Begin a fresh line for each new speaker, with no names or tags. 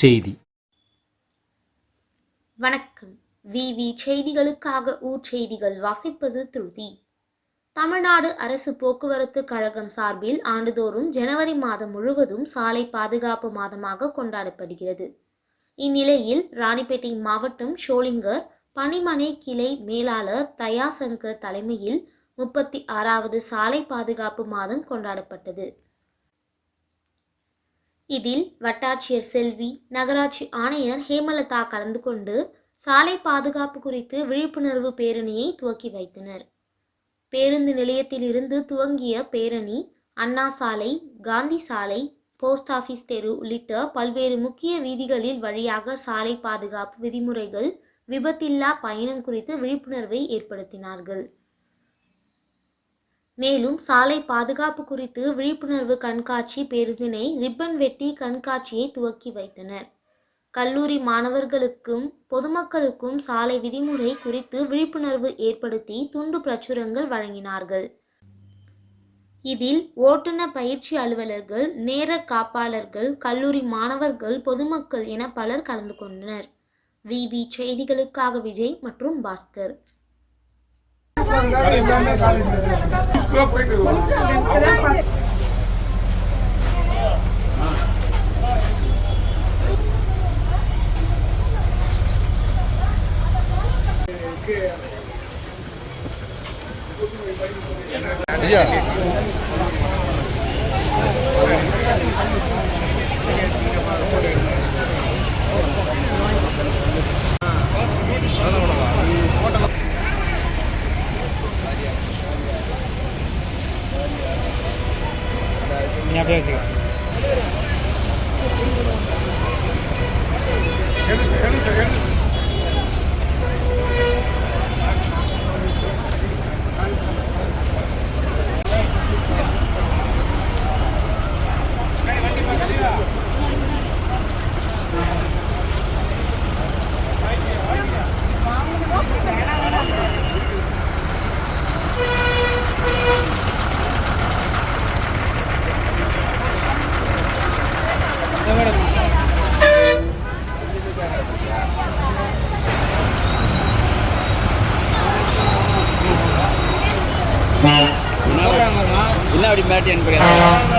செய்தி.
வணக்கம். விவி செய்திகளுக்காக ஊர் செய்திகள் வாசிப்பது திருதி. தமிழ்நாடு அரசு போக்குவரத்து கழகம் சார்பில் ஆண்டுதோறும் ஜனவரி மாதம் முழுவதும் சாலை பாதுகாப்பு மாதமாக கொண்டாடப்படுகிறது. இந்நிலையில் ராணிப்பேட்டை மாவட்டம் ஷோலிங்கர் பணிமனை கிளை மேலாளர் தயாசங்கர் தலைமையில் 36வது சாலை பாதுகாப்பு மாதம் கொண்டாடப்பட்டது. இதில் வட்டாட்சியர் செல்வி, நகராட்சி ஆணையர் ஹேமலதா கலந்து கொண்டு சாலை பாதுகாப்பு குறித்து விழிப்புணர்வு பேரணியை துவக்கி வைத்தனர். பேருந்து நிலையத்தில் இருந்து துவங்கிய பேரணி அண்ணா சாலை, காந்தி சாலை, போஸ்ட் ஆபீஸ் தெரு உள்ளிட்ட பல்வேறு முக்கிய வீதிகளில் வழியாக சாலை பாதுகாப்பு விதிமுறைகள், விபத்தில்லா பயணம் குறித்து விழிப்புணர்வை ஏற்படுத்தினார்கள். மேலும் சாலை பாதுகாப்பு குறித்து விழிப்புணர்வு கண்காட்சி பேருந்தினை ரிப்பன் வெட்டி கண்காட்சியை துவக்கி வைத்தனர். கல்லூரி மாணவர்களுக்கும் பொதுமக்களுக்கும் சாலை விதிமுறை குறித்து விழிப்புணர்வு ஏற்படுத்தி துண்டு பிரச்சுரங்கள் வழங்கினார்கள். இதில் ஓட்டுநர் பயிற்சி அலுவலர்கள், நேர காப்பாளர்கள், கல்லூரி மாணவர்கள், பொதுமக்கள் என பலர் கலந்து கொண்டனர். விவி செய்திகளுக்காக விஜய் மற்றும் பாஸ்கர்.
அப்படியே வச்சுக்க. என்ன அப்படி மாட்டி அனுப்புறீங்க?